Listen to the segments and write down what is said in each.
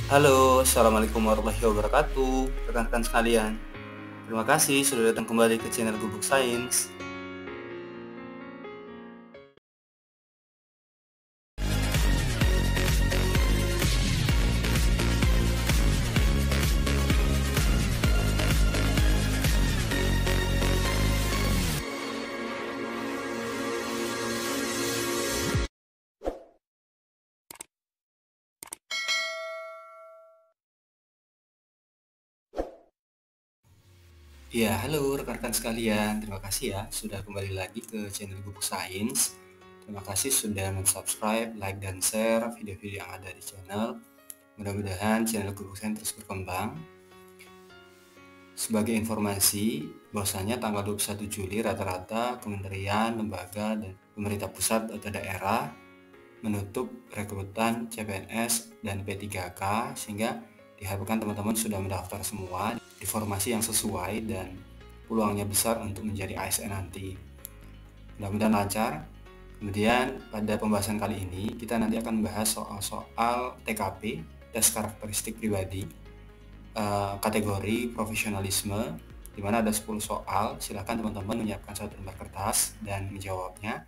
Halo, Assalamualaikum warahmatullahi wabarakatuh, rekan-rekan sekalian. Terima kasih sudah datang kembali ke channel Gubuk Sains. Ya, halo rekan-rekan sekalian. Terima kasih ya sudah kembali lagi ke channel Gubuk Sains. Terima kasih sudah subscribe, like, dan share video-video yang ada di channel. Mudah-mudahan channel Gubuk Sains terus berkembang. Sebagai informasi, bahwasanya tanggal 21 Juli rata-rata kementerian, lembaga, dan pemerintah pusat atau daerah menutup rekrutan CPNS dan P3K, sehingga diharapkan teman-teman sudah mendaftar semua di formasi yang sesuai dan peluangnya besar untuk menjadi ASN nanti. Mudah-mudahan lancar. Kemudian pada pembahasan kali ini kita nanti akan membahas soal-soal TKP, tes karakteristik pribadi, kategori profesionalisme, di mana ada 10 soal. Silakan teman-teman menyiapkan satu lembar kertas dan menjawabnya.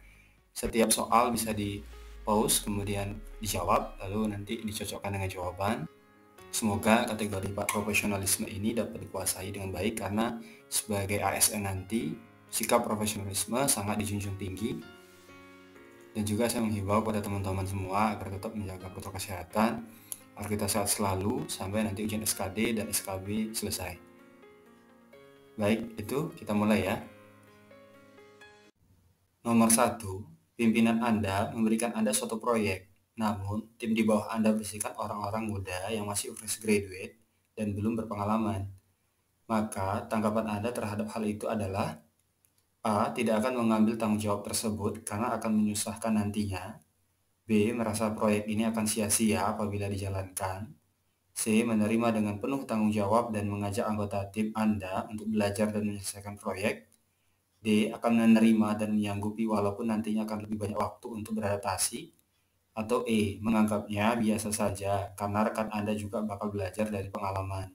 Setiap soal bisa di pause kemudian dijawab, lalu nanti dicocokkan dengan jawaban. Semoga kategori profesionalisme ini dapat dikuasai dengan baik, karena sebagai ASN nanti sikap profesionalisme sangat dijunjung tinggi. Dan juga saya menghimbau pada teman-teman semua agar tetap menjaga protokol kesehatan agar kita sehat selalu sampai nanti ujian SKD dan SKB selesai. Baik, itu kita mulai ya. Nomor 1, pimpinan Anda memberikan Anda suatu proyek, namun tim di bawah Anda berisikan orang-orang muda yang masih fresh graduate dan belum berpengalaman. Maka tanggapan Anda terhadap hal itu adalah: A. Tidak akan mengambil tanggung jawab tersebut karena akan menyusahkan nantinya. B. Merasa proyek ini akan sia-sia apabila dijalankan. C. Menerima dengan penuh tanggung jawab dan mengajak anggota tim Anda untuk belajar dan menyelesaikan proyek. D. Akan menerima dan menyanggupi walaupun nantinya akan lebih banyak waktu untuk beradaptasi. Atau E. Menganggapnya biasa saja karena rekan Anda juga bakal belajar dari pengalaman.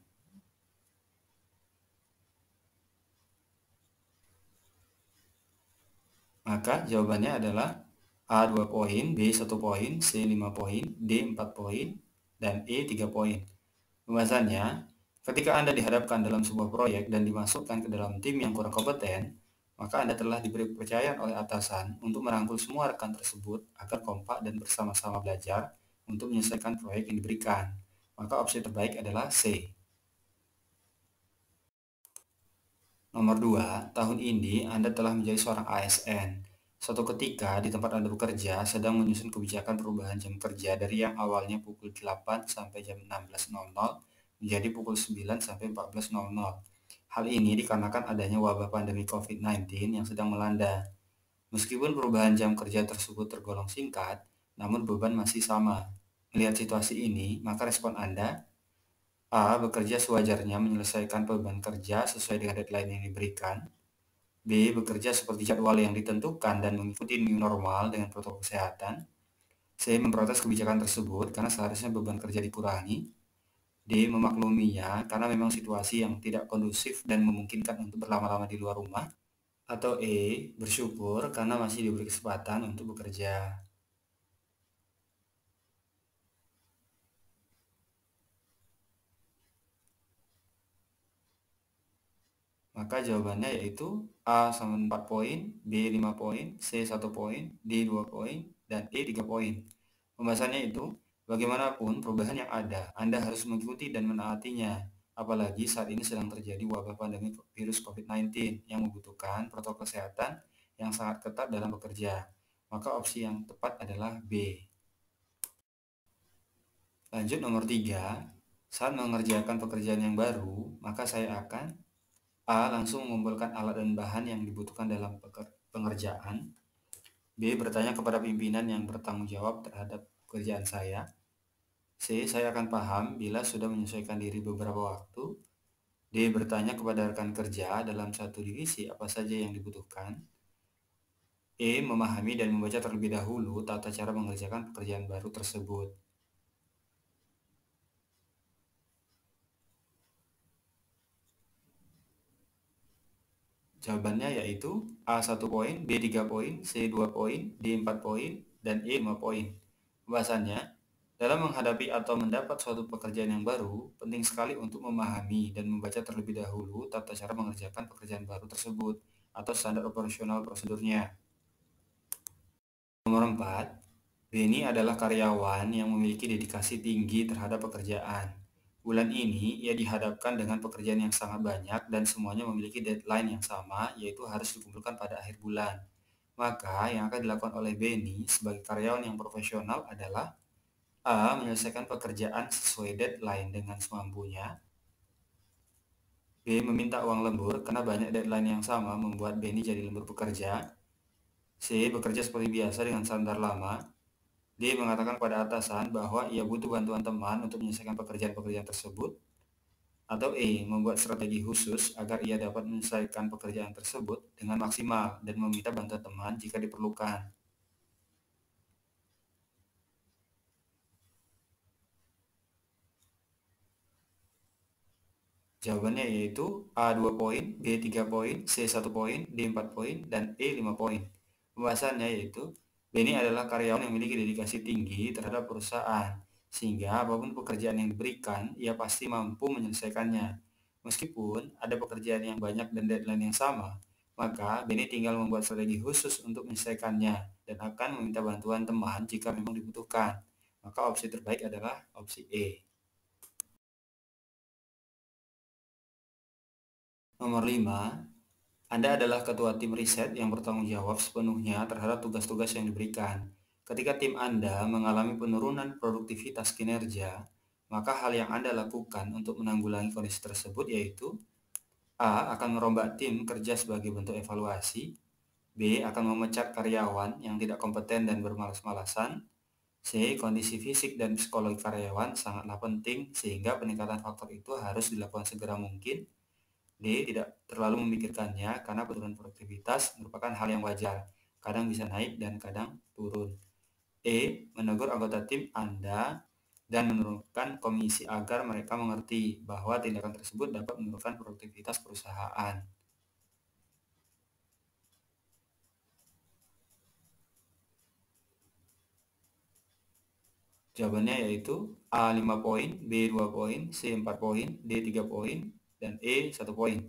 Maka jawabannya adalah A 2 poin, B 1 poin, C 5 poin, D 4 poin, dan E 3 poin. Pembahasannya, ketika Anda dihadapkan dalam sebuah proyek dan dimasukkan ke dalam tim yang kurang kompeten, maka Anda telah diberi kepercayaan oleh atasan untuk merangkul semua rekan tersebut agar kompak dan bersama-sama belajar untuk menyelesaikan proyek yang diberikan. Maka opsi terbaik adalah C. Nomor 2, tahun ini Anda telah menjadi seorang ASN. Suatu ketika di tempat Anda bekerja sedang menyusun kebijakan perubahan jam kerja dari yang awalnya pukul 8 sampai jam 16.00 menjadi pukul 9 sampai 14.00. Hal ini dikarenakan adanya wabah pandemi COVID-19 yang sedang melanda. Meskipun perubahan jam kerja tersebut tergolong singkat, namun beban masih sama. Melihat situasi ini, maka respon Anda: A. Bekerja sewajarnya menyelesaikan beban kerja sesuai dengan deadline yang diberikan. B. Bekerja seperti jadwal yang ditentukan dan mengikuti new normal dengan protokol kesehatan. C. Memprotes kebijakan tersebut karena seharusnya beban kerja dikurangi. D. Memakluminya karena memang situasi yang tidak kondusif dan memungkinkan untuk berlama-lama di luar rumah. Atau E. Bersyukur karena masih diberi kesempatan untuk bekerja. Maka jawabannya yaitu A sama 4 poin, B 5 poin, C 1 poin, D 2 poin, dan E 3 poin. Pembahasannya itu, bagaimanapun perubahan yang ada, Anda harus mengikuti dan menaatinya. Apalagi saat ini sedang terjadi wabah pandemi virus COVID-19 yang membutuhkan protokol kesehatan yang sangat ketat dalam bekerja. Maka opsi yang tepat adalah B. Lanjut nomor 3, saat mengerjakan pekerjaan yang baru, maka saya akan A. Langsung mengumpulkan alat dan bahan yang dibutuhkan dalam pengerjaan. B. Bertanya kepada pimpinan yang bertanggung jawab terhadap pekerjaan saya. C. Saya akan paham bila sudah menyesuaikan diri beberapa waktu. D. Bertanya kepada rekan kerja dalam satu divisi apa saja yang dibutuhkan. E. Memahami dan membaca terlebih dahulu tata cara mengerjakan pekerjaan baru tersebut. Jawabannya yaitu A 1 poin, B 3 poin, C 2 poin, D 4 poin, dan E 5 poin. Pembahasannya, dalam menghadapi atau mendapat suatu pekerjaan yang baru, penting sekali untuk memahami dan membaca terlebih dahulu tata cara mengerjakan pekerjaan baru tersebut atau standar operasional prosedurnya. Nomor 4, Benny adalah karyawan yang memiliki dedikasi tinggi terhadap pekerjaan. Bulan ini, ia dihadapkan dengan pekerjaan yang sangat banyak dan semuanya memiliki deadline yang sama, yaitu harus dikumpulkan pada akhir bulan. Maka, yang akan dilakukan oleh Benny sebagai karyawan yang profesional adalah A. Menyelesaikan pekerjaan sesuai deadline dengan semampunya. B. Meminta uang lembur karena banyak deadline yang sama membuat Benny jadi lembur bekerja. C. Bekerja seperti biasa dengan standar lama. D. Mengatakan kepada atasan bahwa ia butuh bantuan teman untuk menyelesaikan pekerjaan-pekerjaan tersebut. Atau E. Membuat strategi khusus agar ia dapat menyelesaikan pekerjaan tersebut dengan maksimal dan meminta bantuan teman jika diperlukan. Jawabannya yaitu A 2 poin, B 3 poin, C 1 poin, D 4 poin, dan E 5 poin. Pembahasannya yaitu Benny adalah karyawan yang memiliki dedikasi tinggi terhadap perusahaan, sehingga apapun pekerjaan yang diberikan, ia pasti mampu menyelesaikannya. Meskipun ada pekerjaan yang banyak dan deadline yang sama, maka Benny tinggal membuat strategi khusus untuk menyelesaikannya dan akan meminta bantuan teman jika memang dibutuhkan. Maka opsi terbaik adalah opsi E. Nomor 5, Anda adalah ketua tim riset yang bertanggung jawab sepenuhnya terhadap tugas-tugas yang diberikan. Ketika tim Anda mengalami penurunan produktivitas kinerja, maka hal yang Anda lakukan untuk menanggulangi kondisi tersebut yaitu A. Akan merombak tim kerja sebagai bentuk evaluasi. B. Akan memecat karyawan yang tidak kompeten dan bermalas-malasan. C. Kondisi fisik dan psikologi karyawan sangatlah penting sehingga peningkatan faktor itu harus dilakukan segera mungkin. D. Tidak terlalu memikirkannya karena penurunan produktivitas merupakan hal yang wajar, kadang bisa naik dan kadang turun. E. Menegur anggota tim Anda dan menurunkan komisi agar mereka mengerti bahwa tindakan tersebut dapat menurunkan produktivitas perusahaan. Jawabannya yaitu A 5 poin, B 2 poin, C 4 poin, D 3 poin, dan E 1 poin.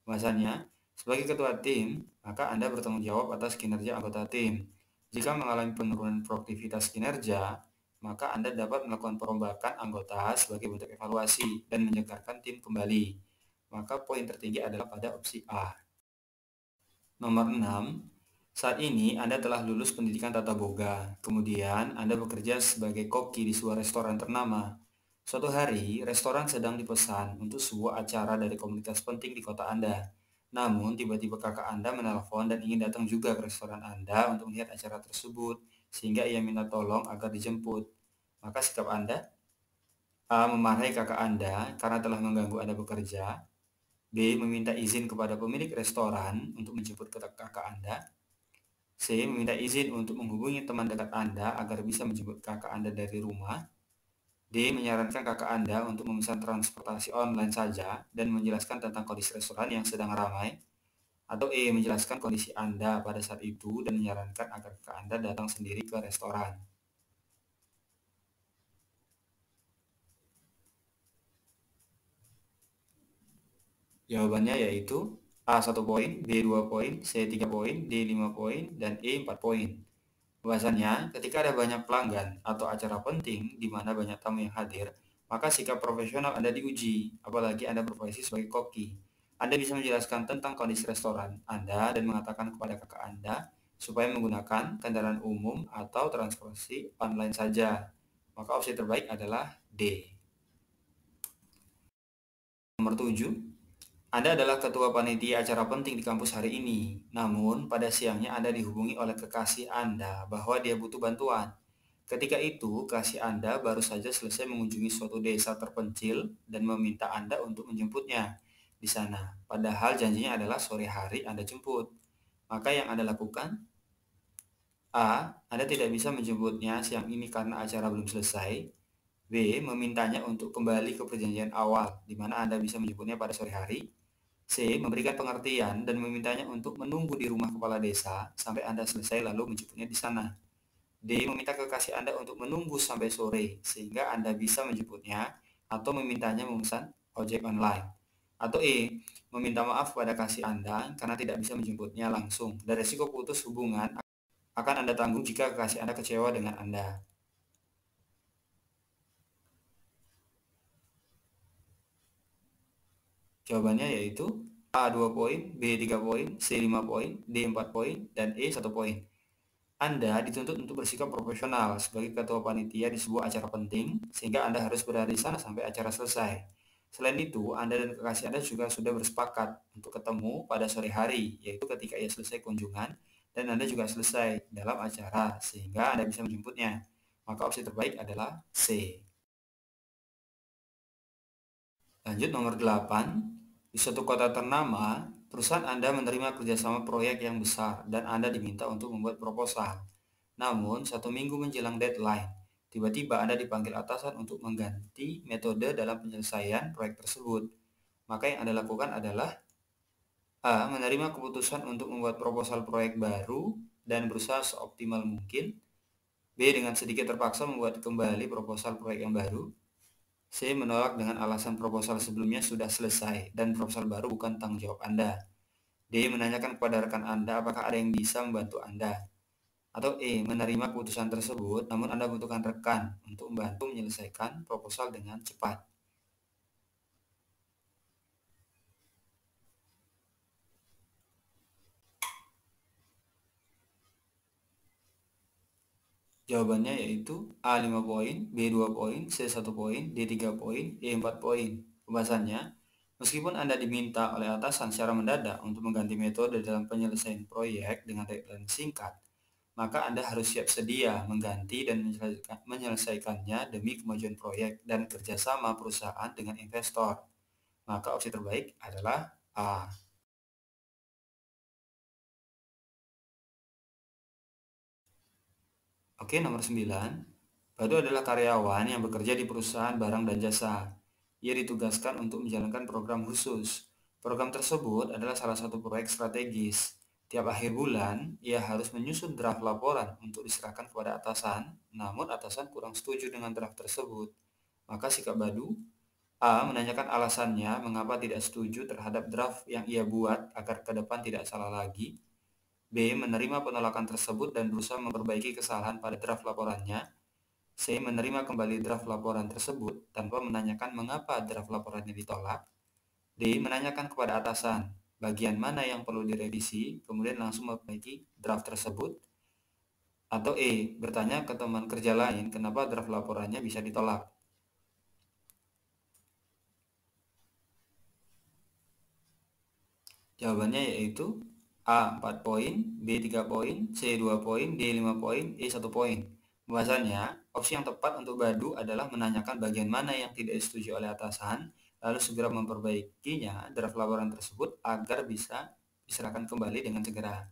Pembahasannya, sebagai ketua tim, maka Anda bertanggung jawab atas kinerja anggota tim. Jika mengalami penurunan produktivitas kinerja, maka Anda dapat melakukan perombakan anggota sebagai bentuk evaluasi dan menyegarkan tim kembali. Maka poin tertinggi adalah pada opsi A. Nomor 6, saat ini Anda telah lulus pendidikan tata boga. Kemudian Anda bekerja sebagai koki di sebuah restoran ternama. Suatu hari, restoran sedang dipesan untuk sebuah acara dari komunitas penting di kota Anda. Namun, tiba-tiba kakak Anda menelpon dan ingin datang juga ke restoran Anda untuk melihat acara tersebut, sehingga ia minta tolong agar dijemput. Maka sikap Anda? A. Memarahi kakak Anda karena telah mengganggu Anda bekerja. B. Meminta izin kepada pemilik restoran untuk menjemput kakak Anda. C. Meminta izin untuk menghubungi teman dekat Anda agar bisa menjemput kakak Anda dari rumah. D. Menyarankan kakak Anda untuk memesan transportasi online saja dan menjelaskan tentang kondisi restoran yang sedang ramai. Atau E. Menjelaskan kondisi Anda pada saat itu dan menyarankan agar kakak Anda datang sendiri ke restoran. Jawabannya yaitu A 1 poin, B 2 poin, C 3 poin, D 5 poin, dan E 4 poin. Bahwasannya, ketika ada banyak pelanggan atau acara penting di mana banyak tamu yang hadir, maka sikap profesional Anda diuji, apalagi Anda berprofesi sebagai koki. Anda bisa menjelaskan tentang kondisi restoran Anda dan mengatakan kepada kakak Anda supaya menggunakan kendaraan umum atau transportasi online saja. Maka opsi terbaik adalah D. Nomor 7, Anda adalah ketua panitia acara penting di kampus hari ini. Namun, pada siangnya Anda dihubungi oleh kekasih Anda bahwa dia butuh bantuan. Ketika itu, kekasih Anda baru saja selesai mengunjungi suatu desa terpencil dan meminta Anda untuk menjemputnya di sana. Padahal janjinya adalah sore hari Anda jemput. Maka yang Anda lakukan? A. Anda tidak bisa menjemputnya siang ini karena acara belum selesai. B. Memintanya untuk kembali ke perjanjian awal, di mana Anda bisa menjemputnya pada sore hari. C. Memberikan pengertian dan memintanya untuk menunggu di rumah kepala desa sampai Anda selesai lalu menjemputnya di sana. D. Meminta kekasih Anda untuk menunggu sampai sore sehingga Anda bisa menjemputnya atau memintanya memesan ojek online. Atau E. Meminta maaf pada kasih Anda karena tidak bisa menjemputnya langsung dan resiko putus hubungan akan Anda tanggung jika kekasih Anda kecewa dengan Anda. Jawabannya yaitu A 2 poin, B 3 poin, C 5 poin, D 4 poin, dan E 1 poin. Anda dituntut untuk bersikap profesional sebagai ketua panitia di sebuah acara penting, sehingga Anda harus berada di sana sampai acara selesai. Selain itu, Anda dan kekasih Anda juga sudah bersepakat untuk ketemu pada sore hari, yaitu ketika ia selesai kunjungan, dan Anda juga selesai dalam acara, sehingga Anda bisa menjemputnya. Maka opsi terbaik adalah C. Lanjut nomor 8. Di suatu kota ternama, perusahaan Anda menerima kerjasama proyek yang besar dan Anda diminta untuk membuat proposal. Namun, 1 minggu menjelang deadline, tiba-tiba Anda dipanggil atasan untuk mengganti metode dalam penyelesaian proyek tersebut. Maka yang Anda lakukan adalah A. Menerima keputusan untuk membuat proposal proyek baru dan berusaha seoptimal mungkin. B. Dengan sedikit terpaksa membuat kembali proposal proyek yang baru. C. Menolak dengan alasan proposal sebelumnya sudah selesai dan proposal baru bukan tanggung jawab Anda. D. Menanyakan kepada rekan Anda apakah ada yang bisa membantu Anda. Atau E. Menerima keputusan tersebut namun Anda membutuhkan rekan untuk membantu menyelesaikan proposal dengan cepat. Jawabannya yaitu A 5 poin, B 2 poin, C 1 poin, D 3 poin, E 4 poin. Pembahasannya, meskipun Anda diminta oleh atasan secara mendadak untuk mengganti metode dalam penyelesaian proyek dengan deadline singkat, maka Anda harus siap sedia mengganti dan menyelesaikannya demi kemajuan proyek dan kerjasama perusahaan dengan investor. Maka opsi terbaik adalah A. Oke, nomor 9. Badu adalah karyawan yang bekerja di perusahaan barang dan jasa. Ia ditugaskan untuk menjalankan program khusus. Program tersebut adalah salah satu proyek strategis. Tiap akhir bulan, ia harus menyusun draft laporan untuk diserahkan kepada atasan, namun atasan kurang setuju dengan draft tersebut. Maka sikap Badu A. Menanyakan alasannya mengapa tidak setuju terhadap draft yang ia buat agar ke depan tidak salah lagi. B. Menerima penolakan tersebut dan berusaha memperbaiki kesalahan pada draft laporannya. C. Menerima kembali draft laporan tersebut tanpa menanyakan mengapa draft laporannya ditolak. D. Menanyakan kepada atasan bagian mana yang perlu direvisi, kemudian langsung memperbaiki draft tersebut. Atau E. Bertanya ke teman kerja lain kenapa draft laporannya bisa ditolak. Jawabannya yaitu A 4 poin, B 3 poin, C 2 poin, D 5 poin, E 1 poin. Pembahasannya, opsi yang tepat untuk Badu adalah menanyakan bagian mana yang tidak disetujui oleh atasan, lalu segera memperbaikinya draft laporan tersebut agar bisa diserahkan kembali dengan segera.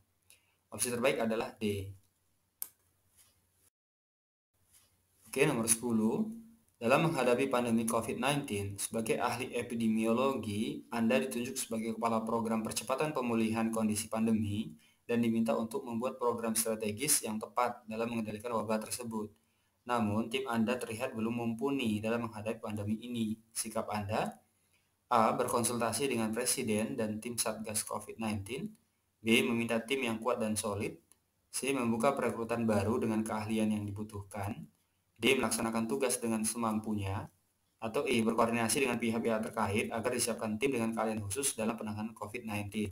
Opsi terbaik adalah D. Oke, nomor 10. Dalam menghadapi pandemi COVID-19, sebagai ahli epidemiologi, Anda ditunjuk sebagai kepala program percepatan pemulihan kondisi pandemi dan diminta untuk membuat program strategis yang tepat dalam mengendalikan wabah tersebut. Namun, tim Anda terlihat belum mumpuni dalam menghadapi pandemi ini. Sikap Anda: A. Berkonsultasi dengan Presiden dan tim Satgas COVID-19. B. Meminta tim yang kuat dan solid. C. Membuka perekrutan baru dengan keahlian yang dibutuhkan. D. Melaksanakan tugas dengan semampunya. Atau E. Berkoordinasi dengan pihak-pihak terkait agar disiapkan tim dengan keahlian khusus dalam penanganan COVID-19.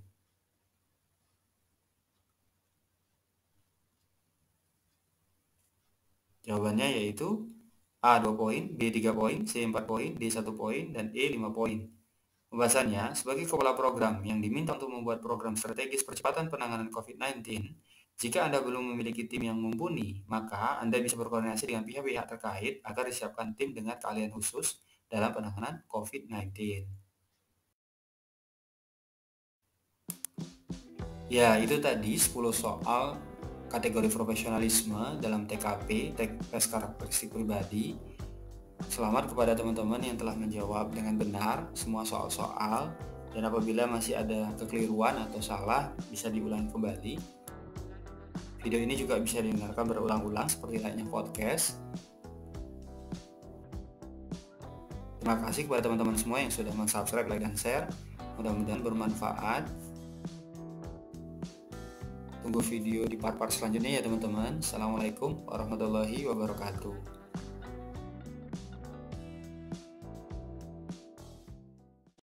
Jawabannya yaitu A 2 poin, B 3 poin, C 4 poin, D 1 poin, dan E 5 poin. Pembahasannya, sebagai kepala program yang diminta untuk membuat program strategis percepatan penanganan COVID-19, jika Anda belum memiliki tim yang mumpuni, maka Anda bisa berkoordinasi dengan pihak-pihak terkait agar disiapkan tim dengan keahlian khusus dalam penanganan COVID-19. Ya, itu tadi 10 soal kategori profesionalisme dalam TKP, tes karakteristik pribadi. Selamat kepada teman-teman yang telah menjawab dengan benar semua soal-soal. Dan apabila masih ada kekeliruan atau salah, bisa diulangi kembali. Video ini juga bisa didengarkan berulang-ulang seperti layaknya podcast. Terima kasih kepada teman-teman semua yang sudah subscribe, like, dan share. Mudah-mudahan bermanfaat. Tunggu video di part-part selanjutnya ya teman-teman. Assalamualaikum warahmatullahi wabarakatuh.